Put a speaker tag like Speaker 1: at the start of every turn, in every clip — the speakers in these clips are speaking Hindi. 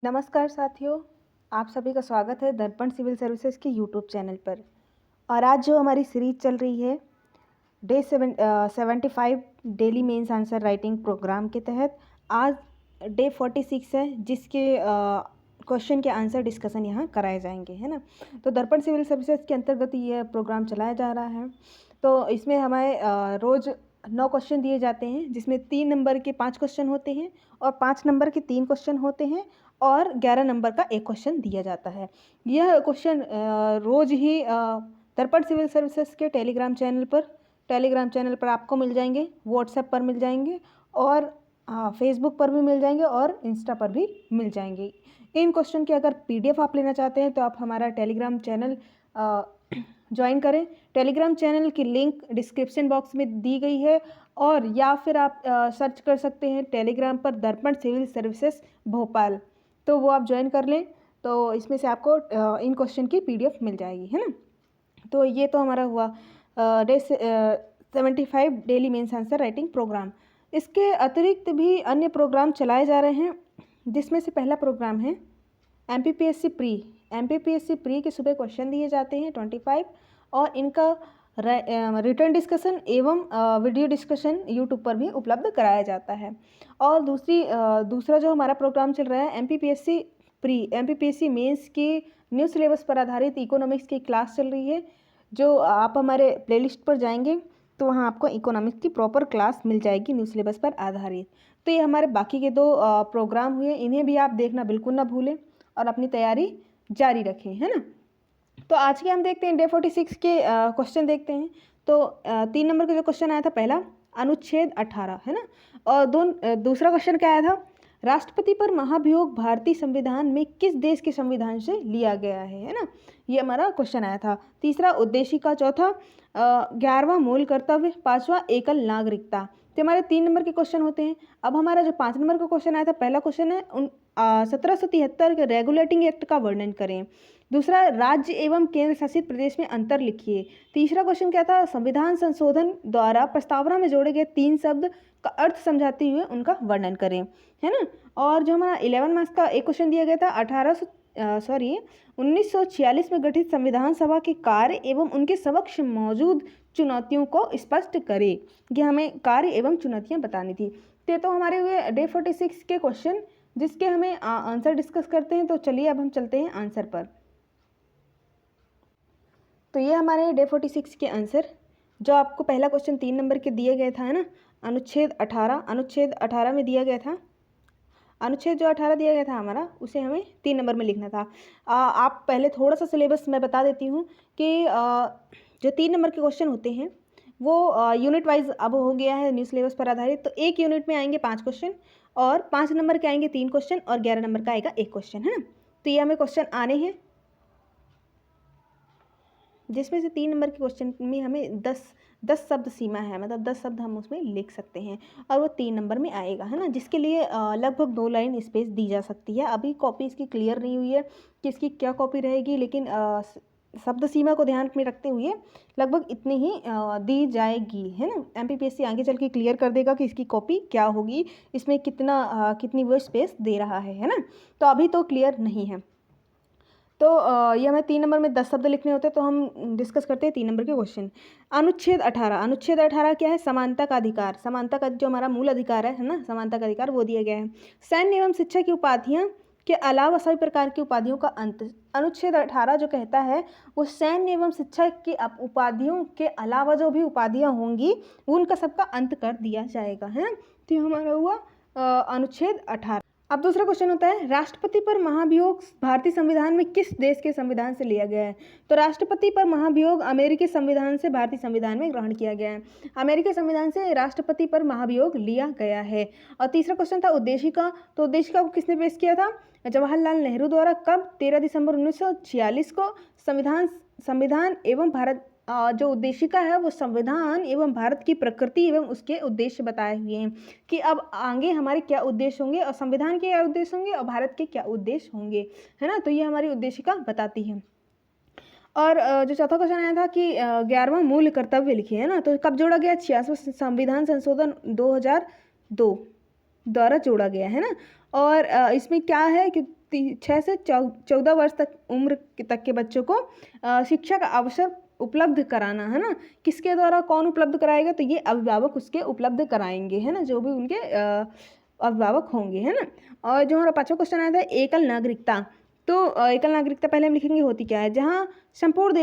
Speaker 1: नमस्कार साथियों, आप सभी का स्वागत है दर्पण सिविल सर्विसेज के यूट्यूब चैनल पर। और आज जो हमारी सीरीज चल रही है day 75 daily mains answer writing programme के तहत आज डे 46 है, जिसके क्वेश्चन के आंसर डिस्कशन यहाँ कराए जाएंगे, है ना। तो दर्पण सिविल सर्विसेज के अंतर्गत ये प्रोग्राम चलाया जा रहा है। तो इसमें हमें रोज़ 9 क्वेश्चन दिए जाते हैं, जिसमें 3 नंबर के 5 क्वेश्चन होते हैं और 5 नंबर के 3 क्वेश्चन होते हैं और 11 नंबर का एक क्वेश्चन दिया जाता है। यह क्वेश्चन रोज़ ही दर्पण सिविल सर्विसेज के टेलीग्राम चैनल पर आपको मिल जाएंगे, व्हाट्सएप पर मिल जाएंगे और फेसबुक पर भी मिल जाएंगे और इंस्टा पर भी मिल जाएंगे। इन क्वेश्चन के अगर पीडीएफ आप लेना चाहते हैं तो आप हमारा टेलीग्राम चैनल ज्वाइन करें। टेलीग्राम चैनल की लिंक डिस्क्रिप्शन बॉक्स में दी गई है और या फिर आप सर्च कर सकते हैं टेलीग्राम पर दर्पण सिविल सर्विसेज भोपाल, तो वो आप ज्वाइन कर लें। तो इसमें से आपको इन क्वेश्चन की पीडीएफ मिल जाएगी, है ना। तो ये तो हमारा हुआ day 75 daily mains answer writing programme. इसके अतिरिक्त भी अन्य प्रोग्राम चलाए जा रहे हैं, जिसमें से पहला प्रोग्राम है एमपीपीएससी प्री के सुबह क्वेश्चन दिए जाते हैं 25 और इनका रिटर्न डिस्कशन एवं वीडियो डिस्कशन यूट्यूब पर भी उपलब्ध कराया जाता है। और दूसरा जो हमारा प्रोग्राम चल रहा है एमपीपीएससी मेंस की न्यू सिलेबस पर आधारित इकोनॉमिक्स की क्लास चल रही है। जो आप हमारे प्लेलिस्ट पर जाएंगे तो वहाँ आपको इकोनॉमिक्स की प्रॉपर क्लास मिल जाएगी न्यू सिलेबस पर आधारित। तो ये हमारे बाकी के 2 प्रोग्राम हुए, इन्हें भी आप देखना बिल्कुल ना भूलें और अपनी तैयारी जारी रखें, है ना। तो आज के हम देखते हैं डे 46 के क्वेश्चन देखते हैं। तो 3 नंबर का जो क्वेश्चन आया था पहला, अनुच्छेद 18, है ना। और दूसरा क्वेश्चन क्या आया था, राष्ट्रपति पर महाभियोग भारतीय संविधान में किस देश के संविधान से लिया गया है ना। ये हमारा क्वेश्चन आया था। तीसरा उद्देशिका, चौथा 11वां मूल कर्तव्य, 5वां एकल नागरिकता। तो हमारे 3 नंबर के क्वेश्चन होते हैं। अब हमारा जो 5 नंबर का क्वेश्चन आया था, पहला क्वेश्चन है 1773 के रेगुलेटिंग एक्ट का वर्णन करें। दूसरा, राज्य एवं केंद्र शासित प्रदेश में अंतर लिखिए। तीसरा क्वेश्चन क्या था, संविधान संशोधन द्वारा प्रस्तावना में जोड़े गए 3 शब्द का अर्थ समझाते हुए उनका वर्णन करें, है ना। और जो हमारा 11 मार्क्स का एक क्वेश्चन दिया गया था 1946 में गठित संविधान सभा के कार्य एवं उनके समक्ष मौजूद चुनौतियों को स्पष्ट करें। ये हमें कार्य एवं चुनौतियां बतानी थी। तो हमारे हुए डे 46 के क्वेश्चन, जिसके हमें आंसर डिस्कस करते हैं। तो चलिए अब हम चलते हैं आंसर पर। तो ये हमारे डे 46 के आंसर, जो आपको पहला क्वेश्चन 3 नंबर के दिए गए था, है ना, अनुच्छेद 18 में दिया गया था। अनुच्छेद जो 18 दिया गया था हमारा, उसे हमें 3 नंबर में लिखना था। आप पहले थोड़ा सा सिलेबस मैं बता देती हूँ कि जो 3 नंबर के क्वेश्चन होते हैं वो यूनिट वाइज अब हो गया है न्यू सिलेबस पर आधारित। तो एक यूनिट में आएंगे 5 क्वेश्चन और 5 नंबर के आएंगे 3 क्वेश्चन और 11 नंबर का आएगा 1 क्वेश्चन, है ना। तो ये हमें क्वेश्चन आने हैं, जिसमें से 3 नंबर के क्वेश्चन में हमें 10 शब्द सीमा है, मतलब 10 शब्द हम उसमें लिख सकते हैं और वो 3 नंबर में आएगा, है ना। जिसके लिए लगभग 2 लाइन स्पेस दी जा सकती है। अभी कॉपी इसकी क्लियर नहीं हुई है कि इसकी क्या कॉपी रहेगी, लेकिन शब्द सीमा को ध्यान में रखते हुए लगभग इतनी ही दी जाएगी, है ना। एमपीपीएससी आगे चल के क्लियर कर देगा कि इसकी कॉपी क्या होगी, इसमें कितनी वो स्पेस दे रहा है ना। तो अभी तो क्लियर नहीं है। तो ये हमें 3 नंबर में 10 शब्द लिखने होते हैं। तो हम डिस्कस करते हैं 3 नंबर के क्वेश्चन। अनुच्छेद 18 क्या है, समानता का अधिकार। समानता का जो हमारा मूल अधिकार है ना, समानता का अधिकार, वो दिया गया है। सैन्य एवं शिक्षा की उपाधियां के अलावा सभी प्रकार की उपाधियों का अंत। अनुच्छेद 18 जो कहता है वो सैन्य एवं शिक्षा की उपाधियों के अलावा जो भी उपाधियां होंगी उनका सबका अंत कर दिया जाएगा, है ना। तो ये हमारा हुआ अनुच्छेद 18। अब दूसरा क्वेश्चन होता है, राष्ट्रपति पर महाभियोग भारतीय संविधान में किस देश के संविधान से लिया गया है। तो राष्ट्रपति पर महाभियोग अमेरिकी संविधान से भारतीय संविधान में ग्रहण किया गया है। अमेरिकी संविधान से राष्ट्रपति पर महाभियोग लिया गया है। और तीसरा क्वेश्चन था उद्देशिका। तो उद्देशिका को किसने पेश किया था, जवाहरलाल नेहरू द्वारा। कब, 13 दिसंबर 1946 को। संविधान एवं भारत, जो उद्देशिका है वो संविधान एवं भारत की प्रकृति एवं उसके उद्देश्य बताए हुए हैं कि अब आगे हमारे क्या उद्देश्य होंगे और संविधान के क्या उद्देश्य होंगे और भारत के क्या उद्देश्य होंगे, है ना। तो ये हमारी उद्देशिका बताती है। और जो चौथा क्वेश्चन आया था कि 11वां मूल कर्तव्य लिखिए, है ना। तो कब जोड़ा गया, 86वां संविधान संशोधन 2002 द्वारा जोड़ा गया, है ना। और इसमें क्या है कि 6 से 14 वर्ष तक उम्र तक के बच्चों को शिक्षा का अवसर उपलब्ध कराना, है ना। किसके द्वारा, कौन उपलब्ध कराएगा, तो ये अभिभावक उसके उपलब्ध कराएंगे, है ना, जो भी उनके अभिभावक होंगे, है ना। और जो हमारा 5वां क्वेश्चन आया था एकल नागरिकता, तो एकल नागरिकता पहले हम लिखेंगे होती क्या है, जहाँ संपूर्ण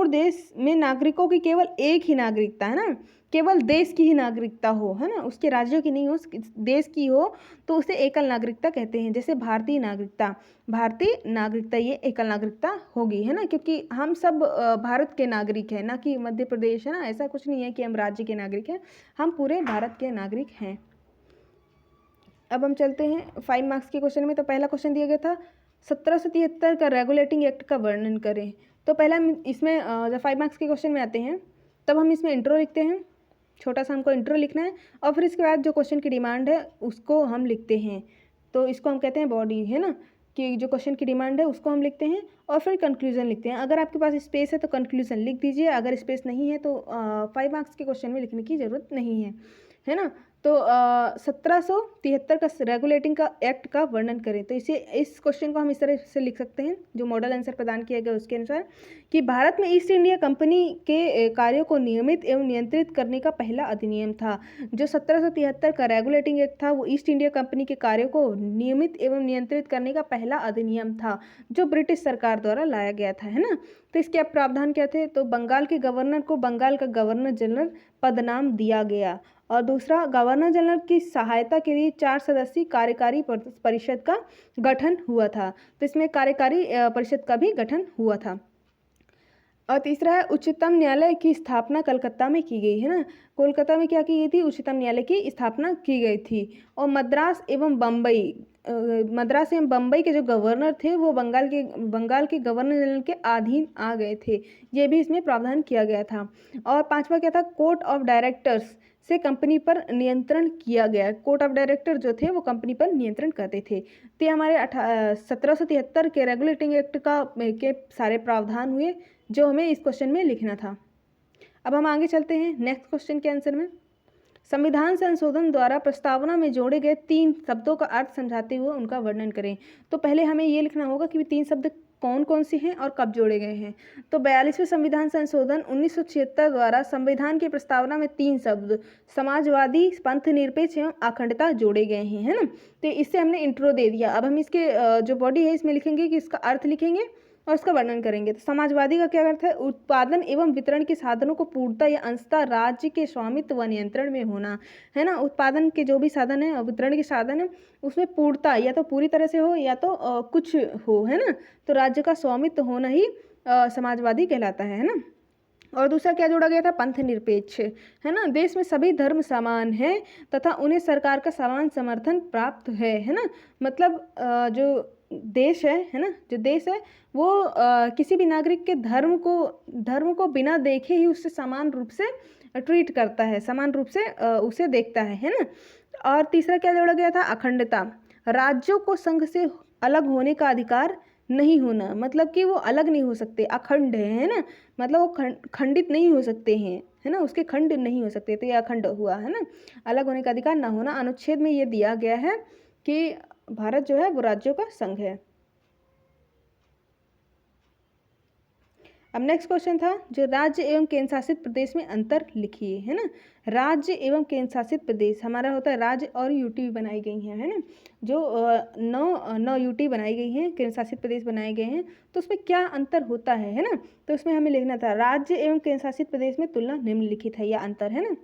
Speaker 1: देश में नागरिकों की केवल एक ही नागरिकता, है ना, केवल देश की ही नागरिकता हो, है ना, उसके राज्यों की नहीं हो, देश की हो, तो उसे एकल नागरिकता कहते हैं। जैसे भारतीय नागरिकता ये एकल नागरिकता होगी, है ना, क्योंकि हम सब भारत के नागरिक हैं, ना कि मध्य प्रदेश, है ना, ऐसा कुछ नहीं है कि हम राज्य के नागरिक हैं, हम पूरे भारत के नागरिक हैं। अब हम चलते हैं 5 मार्क्स के क्वेश्चन में। तो पहला क्वेश्चन दिया गया था 1773 का रेगुलेटिंग एक्ट का वर्णन करें। तो पहला हम इसमें जब 5 मार्क्स के क्वेश्चन में आते हैं तब हम इसमें इंट्रो लिखते हैं, छोटा सा हमको इंट्रो लिखना है, और फिर इसके बाद जो क्वेश्चन की डिमांड है उसको हम लिखते हैं। तो इसको हम कहते हैं बॉडी, है ना, कि जो क्वेश्चन की डिमांड है उसको हम लिखते हैं, और फिर कंक्लूजन लिखते हैं। अगर आपके पास स्पेस है तो कंक्लूजन लिख दीजिए, अगर स्पेस नहीं है तो 5 मार्क्स के क्वेश्चन में लिखने की ज़रूरत नहीं है ना। तो 1773 का रेगुलेटिंग का एक्ट का वर्णन करें। तो इस क्वेश्चन को हम इस तरह से लिख सकते हैं, जो मॉडल आंसर प्रदान किया गया उसके अनुसार, कि भारत में ईस्ट इंडिया कंपनी के कार्यों को नियमित एवं नियंत्रित करने का पहला अधिनियम था। जो 1773 का रेगुलेटिंग एक्ट था वो ईस्ट इंडिया कंपनी के कार्यों को नियमित एवं नियंत्रित करने का पहला अधिनियम था, जो ब्रिटिश सरकार द्वारा लाया गया था, है ना। तो इसके अब प्रावधान क्या थे, तो बंगाल के गवर्नर को बंगाल का गवर्नर जनरल पदनाम दिया गया, और दूसरा गवर्नर जनरल की सहायता के लिए 4 सदस्यीय कार्यकारी परिषद का गठन हुआ था। तो इसमें कार्यकारी परिषद का भी गठन हुआ था। और तीसरा है उच्चतम न्यायालय की स्थापना कलकत्ता में की गई, है ना। कोलकाता में क्या की गई थी, उच्चतम न्यायालय की स्थापना की गई थी। और मद्रास एवं बम्बई के जो गवर्नर थे वो बंगाल के गवर्नर जनरल के अधीन आ गए थे, ये भी इसमें प्रावधान किया गया था। और 5वां क्या था, कोर्ट ऑफ डायरेक्टर्स से कंपनी पर नियंत्रण किया गया। कोर्ट ऑफ डायरेक्टर जो थे वो कंपनी पर नियंत्रण करते थे। तो हमारे 1773 के रेगुलेटिंग एक्ट के सारे प्रावधान हुए जो हमें इस क्वेश्चन में लिखना था। अब हम आगे चलते हैं नेक्स्ट क्वेश्चन के आंसर में। संविधान संशोधन द्वारा प्रस्तावना में जोड़े गए 3 शब्दों का अर्थ समझाते हुए उनका वर्णन करें। तो पहले हमें ये लिखना होगा कि 3 शब्द कौन कौन से हैं और कब जोड़े गए हैं। तो 42वें संविधान संशोधन 1976 द्वारा संविधान की प्रस्तावना में 3 शब्द समाजवादी, पंथ निरपेक्ष एवं अखंडता जोड़े गए हैं, है ना। तो इससे हमने इंट्रो दे दिया। अब हम इसके जो बॉडी है इसमें लिखेंगे कि इसका अर्थ लिखेंगे और उसका वर्णन करेंगे। तो समाजवादी का क्या अर्थ है, उत्पादन एवं वितरण के साधनों को पूर्णतः या अंशतः राज्य के स्वामित्व व नियंत्रण में होना, है ना। उत्पादन के जो भी साधन है और वितरण के साधन है उसमें पूर्णतः या तो पूरी तरह से हो या तो कुछ हो, है ना। तो राज्य का स्वामित्व होना ही समाजवादी कहलाता है ना। और दूसरा क्या जोड़ा गया था, पंथ निरपेक्ष, है ना। देश में सभी धर्म समान हैं तथा उन्हें सरकार का समान समर्थन प्राप्त है ना। मतलब जो देश है ना, जो देश है वो किसी भी नागरिक के धर्म को बिना देखे ही उससे समान रूप से ट्रीट करता है, समान रूप से उसे देखता है ना। और तीसरा क्या जोड़ा गया था, अखंडता, राज्यों को संघ से अलग होने का अधिकार नहीं होना, मतलब कि वो अलग नहीं हो सकते, अखंड है ना, मतलब वो खंडित नहीं हो सकते हैं, है ना, उसके खंड नहीं हो सकते, तो ये अखंड हुआ, है ना। अलग होने का अधिकार ना होना, अनुच्छेद में ये दिया गया है कि भारत जो है वो राज्यों का संघ है। अब नेक्स्ट क्वेश्चन था जो राज्य एवं केंद्र शासित प्रदेश में अंतर लिखिए, है ना। राज्य एवं केंद्र शासित प्रदेश हमारा होता है, राज्य और यूटी बनाई गई हैं, है ना। जो 9 यूटी बनाई गई हैं, केंद्र शासित प्रदेश बनाए गए हैं, तो उसमें क्या अंतर होता है ना। तो उसमें हमें लिखना था राज्य एवं केंद्र शासित प्रदेश में तुलना निम्नलिखित है, यह अंतर, है ना।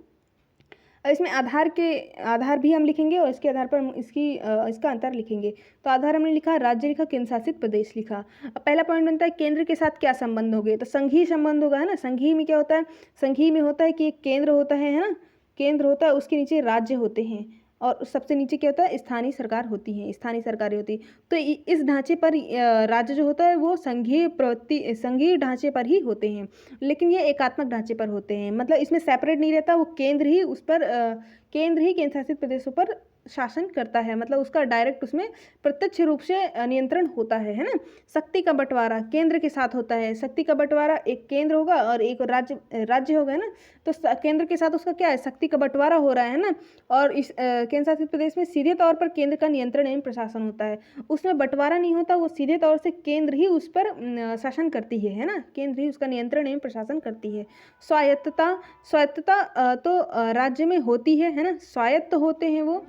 Speaker 1: और इसमें आधार भी हम लिखेंगे और इसके आधार पर हम इसका अंतर लिखेंगे। तो आधार हमने लिखा, राज्य लिखा, केंद्र शासित प्रदेश लिखा। अब पहला पॉइंट बनता है केंद्र के साथ क्या संबंध हो गए, तो संघीय संबंध होगा, है ना। संघीय में क्या होता है, संघीय में होता है कि एक केंद्र होता है ना, केंद्र होता है, उसके नीचे राज्य होते हैं, और सबसे नीचे क्या होता है, स्थानीय सरकार होती है, स्थानीय सरकारें होती। तो इस ढांचे पर राज्य जो होता है वो संघीय ढांचे पर ही होते हैं, लेकिन ये एकात्मक ढांचे पर होते हैं, मतलब इसमें सेपरेट नहीं रहता, वो केंद्र ही केंद्र शासित प्रदेशों पर शासन करता है, मतलब उसका डायरेक्ट उसमें प्रत्यक्ष रूप से नियंत्रण होता है ना। शक्ति का बंटवारा केंद्र के साथ होता है। शक्ति का बंटवारा, एक केंद्र होगा और एक राज्य होगा ना। तो केंद्र के साथ उसका क्या है, शक्ति का बंटवारा हो रहा है ना। और इस केंद्र शासित प्रदेश में सीधे तौर पर केंद्र का नियंत्रण एवं प्रशासन होता है। उसमें बंटवारा नहीं होता, वो सीधे तौर से केंद्र ही उस पर शासन करती है ना। केंद्र ही उसका नियंत्रण एवं प्रशासन करती है। स्वायत्तता, तो राज्य में होती है ना। स्वायत्त होते हैं वो,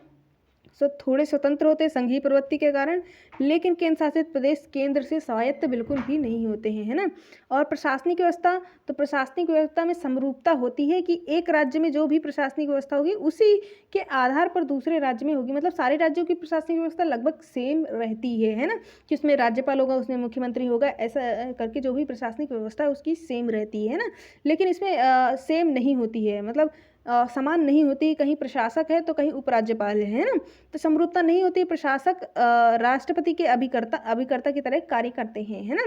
Speaker 1: थोड़े स्वतंत्र होते हैं संघीय प्रवृत्ति के कारण, लेकिन केंद्र शासित प्रदेश केंद्र से स्वायत्त बिल्कुल भी नहीं होते हैं, है ना। और प्रशासनिक व्यवस्था, तो प्रशासनिक व्यवस्था में समरूपता होती है कि एक राज्य में जो भी प्रशासनिक व्यवस्था होगी उसी के आधार पर दूसरे राज्य में होगी। मतलब सारे राज्यों की प्रशासनिक व्यवस्था लगभग सेम रहती है ना। कि उसमें राज्यपाल होगा, उसमें मुख्यमंत्री होगा, ऐसा करके जो भी प्रशासनिक व्यवस्था है उसकी सेम रहती है ना। लेकिन इसमें सेम नहीं होती है, मतलब समान नहीं होती। कहीं प्रशासक है तो कहीं उपराज्यपाल है ना। तो समरूपता नहीं होती। प्रशासक राष्ट्रपति के अभिकर्ता की तरह कार्य करते हैं, है ना।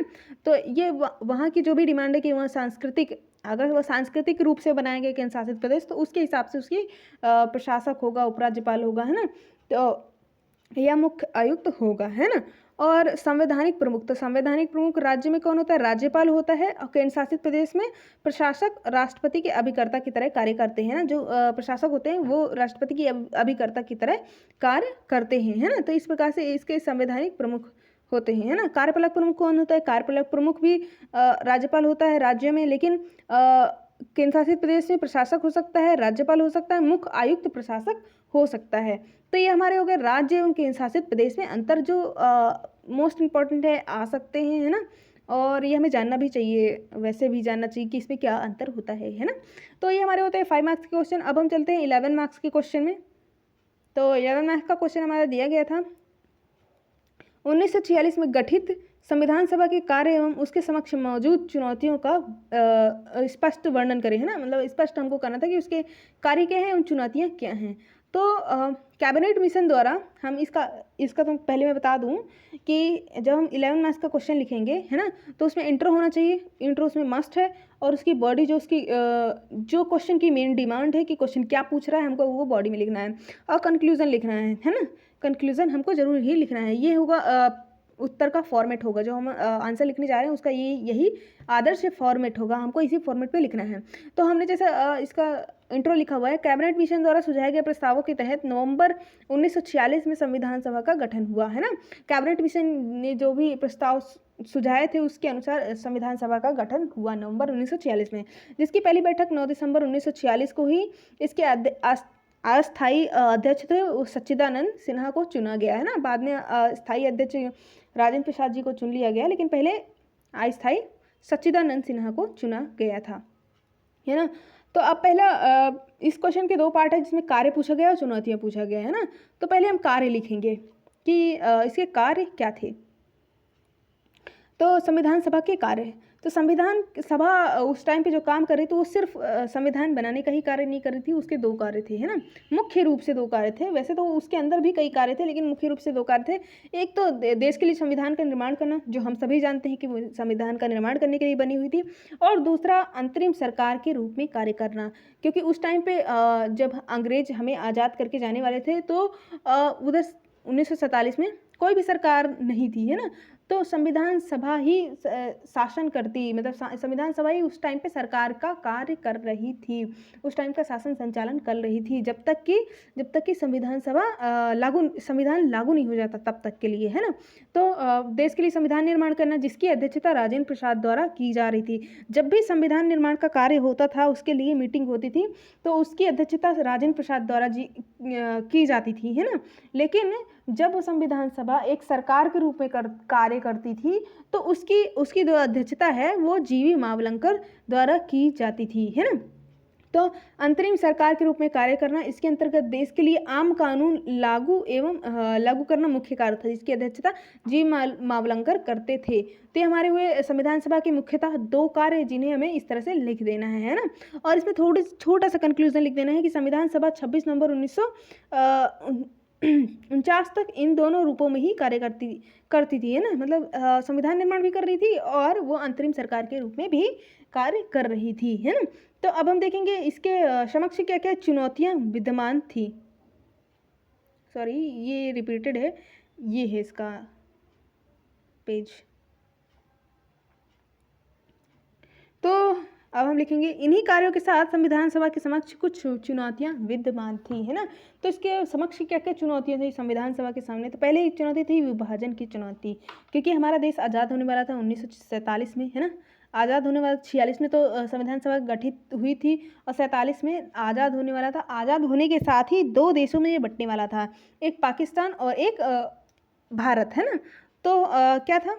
Speaker 1: तो ये वहाँ की जो भी डिमांड है कि वहाँ सांस्कृतिक, अगर वह सांस्कृतिक रूप से बनाया गया केंद्र शासित प्रदेश, तो उसके हिसाब से उसकी प्रशासक होगा, उपराज्यपाल होगा, है ना। तो या मुख्य आयुक्त होगा, है ना। और संवैधानिक प्रमुख, तो संवैधानिक प्रमुख राज्य में कौन होता है, राज्यपाल होता है। और केंद्र शासित प्रदेश में प्रशासक राष्ट्रपति के अभिकर्ता की तरह कार्य करते हैं ना। जो प्रशासक होते हैं वो राष्ट्रपति की अभिकर्ता की तरह कार्य करते हैं, है ना। तो इस प्रकार से इसके संवैधानिक प्रमुख होते हैं, है ना। कार्यपालक प्रमुख कौन होता है, कार्यपालक प्रमुख भी राज्यपाल होता है राज्य में, लेकिन केंद्र शासित प्रदेश में प्रशासक हो सकता है, राज्यपाल हो सकता है, मुख्य आयुक्त प्रशासक हो सकता है। तो ये हमारे हो गए राज्य एवं केंद्र शासित प्रदेश में अंतर जो मोस्ट इम्पॉर्टेंट है आ सकते हैं, है ना। और ये हमें जानना भी चाहिए, वैसे भी जानना चाहिए कि इसमें क्या अंतर होता है ना। तो ये हमारे होते हैं 5 मार्क्स के क्वेश्चन। अब हम चलते हैं 11 मार्क्स के क्वेश्चन में। तो 11 मार्क्स का क्वेश्चन हमारा दिया गया था, 1946 में गठित संविधान सभा के कार्य एवं उसके समक्ष मौजूद चुनौतियों का स्पष्ट वर्णन करें, है ना। मतलब स्पष्ट हमको करना था कि उसके कार्य क्या हैं एवं चुनौतियाँ क्या हैं। तो कैबिनेट मिशन द्वारा हम इसका तो पहले मैं बता दूं कि जब हम 11 मार्क्स का क्वेश्चन लिखेंगे, है ना, तो उसमें इंट्रो होना चाहिए। इंट्रो उसमें मस्ट है। और उसकी बॉडी जो उसकी जो क्वेश्चन की मेन डिमांड है कि क्वेश्चन क्या पूछ रहा है हमको, वो बॉडी में लिखना है। और कंक्लूजन लिखना है ना। कंक्लूजन हमको जरूर ही लिखना है। ये होगा उत्तर का फॉर्मेट होगा, जो हम आंसर लिखने जा रहे हैं उसका यही आदर्श फॉर्मेट होगा। हमको इसी फॉर्मेट पे लिखना है। तो हमने जैसे इसका इंट्रो लिखा हुआ है, कैबिनेट मिशन द्वारा सुझाए गए प्रस्तावों के तहत नवंबर 1946 में संविधान सभा का गठन हुआ, है ना। कैबिनेट मिशन ने जो भी प्रस्ताव सुझाए थे उसके अनुसार संविधान सभा का गठन हुआ नवंबर 1946 में, जिसकी पहली बैठक 9 दिसंबर 1946 को ही इसके अस्थायी अध्यक्ष थे सच्चिदानंद सिन्हा को चुना गया, है ना। बाद में स्थायी अध्यक्ष राजेंद्र प्रसाद जी को चुन लिया गया, लेकिन पहले अस्थायी सच्चिदानंद सिन्हा को चुना गया था, है ना। तो अब पहला इस क्वेश्चन के 2 पार्ट है, जिसमें कार्य पूछा गया और चुनौतियाँ पूछा गया, है ना। तो पहले हम कार्य लिखेंगे कि इसके कार्य क्या थे। तो संविधान सभा के कार्य, तो संविधान सभा उस टाइम पे जो काम कर रही थी वो सिर्फ संविधान बनाने का ही कार्य नहीं कर रही थी। उसके 2 कार्य थे, है ना। मुख्य रूप से 2 कार्य थे, वैसे तो उसके अंदर भी कई कार्य थे, लेकिन मुख्य रूप से 2 कार्य थे। एक तो देश के लिए संविधान का निर्माण करना, जो हम सभी जानते हैं कि वो संविधान का निर्माण करने के लिए बनी हुई थी। और दूसरा अंतरिम सरकार के रूप में कार्य करना, क्योंकि उस टाइम पे जब अंग्रेज हमें आज़ाद करके जाने वाले थे तो उधर 1947 में कोई भी सरकार नहीं थी, है ना। तो संविधान सभा ही शासन करती, मतलब संविधान सभा ही उस टाइम पे सरकार का कार्य कर रही थी, उस टाइम का शासन संचालन कर रही थी, जब तक कि संविधान लागू नहीं हो जाता तब तक के लिए, है ना। तो देश के लिए संविधान निर्माण करना, जिसकी अध्यक्षता राजेंद्र प्रसाद द्वारा की जा रही थी। जब भी संविधान निर्माण का कार्य होता था उसके लिए मीटिंग होती थी, तो उसकी अध्यक्षता राजेंद्र प्रसाद द्वारा की जाती थी, है ना। लेकिन जब संविधान सभा एक सरकार के रूप में कार्य करती थी, तो उसकी जो अध्यक्षता है वो जीवी मावलंकर द्वारा की जाती थी, है ना। तो अंतरिम सरकार के रूप में कार्य करना, इसके अंतर्गत देश के लिए आम कानून लागू करना मुख्य कार्य था, जिसकी अध्यक्षता जी मावलंकर करते थे। तो हमारे हुए संविधान सभा के मुख्यतः 2 कार्य, जिन्हें हमें इस तरह से लिख देना है ना। और इसमें छोटा सा कंक्लूजन लिख देना है कि संविधान सभा 26 नवंबर 1949 तक इन दोनों रूपों में ही कार्य करती थी, है ना। मतलब संविधान निर्माण भी कर रही थी और वो अंतरिम सरकार के रूप में भी कार्य कर रही थी, है ना। तो अब हम देखेंगे इसके समक्ष क्या क्या चुनौतियां विद्यमान थी। सॉरी ये रिपीटेड है, ये है इसका पेज। तो अब हम लिखेंगे इन्हीं कार्यों के साथ संविधान सभा के समक्ष कुछ चुनौतियां विद्यमान थी, है ना। तो इसके समक्ष क्या क्या चुनौतियां थी संविधान सभा के सामने? तो पहले एक चुनौती थी विभाजन की चुनौती, क्योंकि हमारा देश आज़ाद होने वाला था 1947 में, है ना। आज़ाद होने वाला 46 में तो संविधान सभा गठित हुई थी और 47 में आज़ाद होने वाला था। आज़ाद होने के साथ ही दो देशों में ये बंटने वाला था, एक पाकिस्तान और एक भारत, है ना। तो क्या था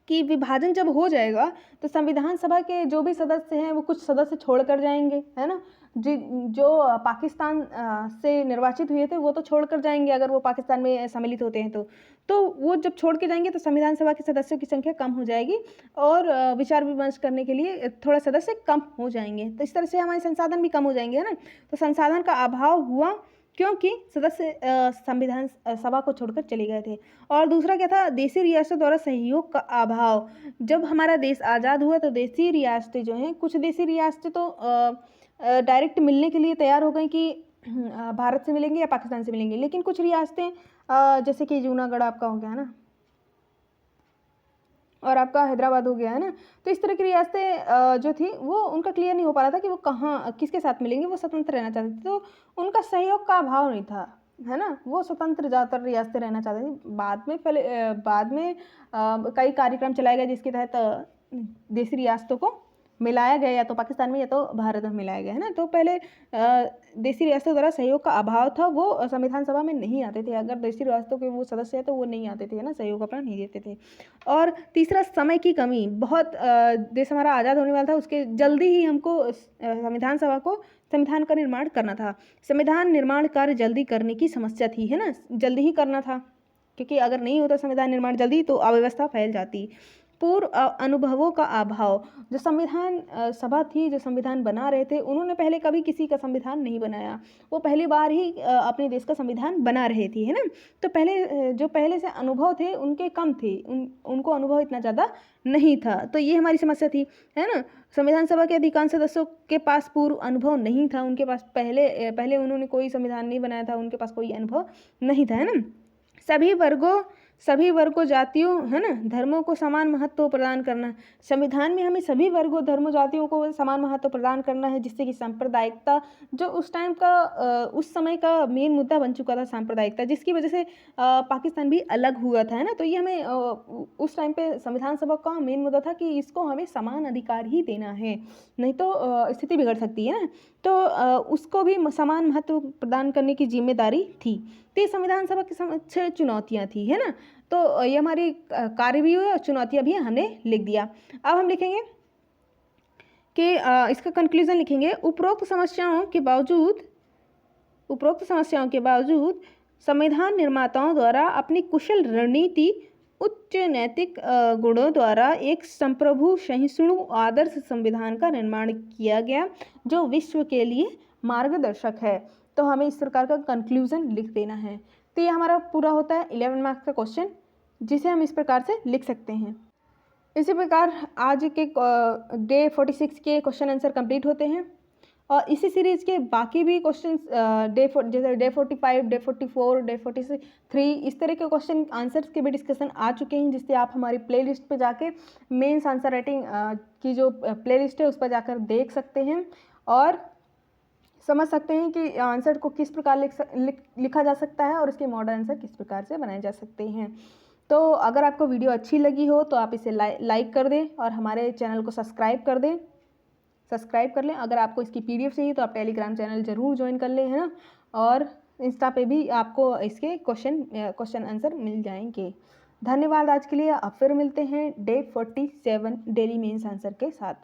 Speaker 1: कि विभाजन जब हो जाएगा तो संविधान सभा के जो भी सदस्य हैं वो कुछ सदस्य छोड़ कर जाएंगे, है ना। जो पाकिस्तान से निर्वाचित हुए थे वो तो छोड़ कर जाएंगे अगर वो पाकिस्तान में सम्मिलित होते हैं तो वो जब छोड़ के जाएंगे तो संविधान सभा के सदस्यों की संख्या कम हो जाएगी और विचार विमर्श करने के लिए थोड़ा सदस्य कम हो जाएंगे। तो इस तरह से हमारे संसाधन भी कम हो जाएंगे, है ना। तो संसाधन का अभाव हुआ क्योंकि सदस्य संविधान सभा को छोड़कर चले गए थे। और दूसरा क्या था, देशी रियासतों द्वारा सहयोग का अभाव। जब हमारा देश आज़ाद हुआ तो देशी रियासतें जो हैं, कुछ देशी रियासतें तो डायरेक्ट मिलने के लिए तैयार हो गई कि भारत से मिलेंगे या पाकिस्तान से मिलेंगे, लेकिन कुछ रियासतें जैसे कि जूनागढ़ आपका हो गया, है ना, और आपका हैदराबाद हो गया, है ना। तो इस तरह की रियासतें जो थी वो उनका क्लियर नहीं हो पा रहा था कि वो कहाँ किसके साथ मिलेंगे, वो स्वतंत्र रहना चाहते थे, तो उनका सहयोग का अभाव नहीं था, है ना। वो स्वतंत्र ज़्यादातर रियासतें रहना चाहती थी। बाद में कई कार्यक्रम चलाए गए जिसके तहत देशी रियासतों को मिलाया गया, या तो पाकिस्तान में या तो भारत में मिलाया गया, है ना। तो पहले देशी रियासतों द्वारा सहयोग का अभाव था, वो संविधान सभा में नहीं आते थे। अगर देशी रियासतों के वो सदस्य हैं तो वो नहीं आते थे, है ना, सहयोग अपना नहीं देते थे। और तीसरा समय की कमी। बहुत देश हमारा आज़ाद होने वाला था, उसके जल्दी ही हमको संविधान सभा को संविधान का निर्माण करना था। संविधान निर्माण कार्य जल्दी करने की समस्या थी, है ना, जल्दी ही करना था, क्योंकि अगर नहीं होता संविधान निर्माण जल्दी तो अव्यवस्था फैल जाती। पूर्व अनुभवों का अभाव। जो संविधान सभा थी, जो संविधान बना रहे थे, उन्होंने पहले कभी किसी का संविधान नहीं बनाया, वो पहली बार ही अपने देश का संविधान बना रहे थे, है ना। तो जो पहले से अनुभव थे उनके कम थे, उनको अनुभव इतना ज़्यादा नहीं था, तो ये हमारी समस्या थी, है ना। संविधान सभा के अधिकांश सदस्यों के पास पूर्व अनुभव नहीं था, उनके पास पहले उन्होंने कोई संविधान नहीं बनाया था, उनके पास कोई अनुभव नहीं था, है ना। सभी वर्गों जातियों, है ना, धर्मों को समान महत्व प्रदान करना। संविधान में हमें सभी वर्गों धर्मों जातियों को समान महत्व प्रदान करना है, जिससे कि सांप्रदायिकता, जो उस टाइम का उस समय का मेन मुद्दा बन चुका था, सांप्रदायिकता, जिसकी वजह से पाकिस्तान भी अलग हुआ था, है ना। तो ये हमें उस टाइम पे संविधान सभा का मेन मुद्दा था कि इसको हमें समान अधिकार ही देना है, नहीं तो स्थिति बिगड़ सकती है ना। तो उसको भी समान महत्व प्रदान करने की जिम्मेदारी थी। तो ये संविधान सभा की समक्ष चुनौतियाँ थी, है ना। तो ये हमारी कार्य भी हुई और चुनौतियाँ भी हमने लिख दिया। अब हम लिखेंगे कि इसका कंक्लूजन लिखेंगे। उपरोक्त समस्याओं के बावजूद संविधान निर्माताओं द्वारा अपनी कुशल रणनीति, उच्च नैतिक गुणों द्वारा एक संप्रभु, सहिष्णु, आदर्श संविधान का निर्माण किया गया, जो विश्व के लिए मार्गदर्शक है। तो हमें इस प्रकार का कंक्लूजन लिख देना है। तो ये हमारा पूरा होता है 11 मार्क्स का क्वेश्चन, जिसे हम इस प्रकार से लिख सकते हैं। इसी प्रकार आज के डे 46 के क्वेश्चन आंसर कंप्लीट होते हैं, और इसी सीरीज के बाकी भी क्वेश्चन जैसे डे 45, डे 44, डे 43, इस तरह के क्वेश्चन आंसर्स के भी डिस्कशन आ चुके हैं, जिससे आप हमारी प्लेलिस्ट पे जाके मेंस आंसर राइटिंग की जो प्लेलिस्ट है उस पर जाकर देख सकते हैं और समझ सकते हैं कि आंसर को किस प्रकार लिखा जा सकता है और उसके मॉडल आंसर किस प्रकार से बनाए जा सकते हैं। तो अगर आपको वीडियो अच्छी लगी हो तो आप इसे लाइक कर दें और हमारे चैनल को सब्सक्राइब कर लें। अगर आपको इसकी PDF चाहिए तो आप टेलीग्राम चैनल ज़रूर ज्वाइन कर लें, है ना। और इंस्टा पे भी आपको इसके क्वेश्चन आंसर मिल जाएंगे। धन्यवाद आज के लिए। अब फिर मिलते हैं डे 47 डेली मेंस आंसर के साथ।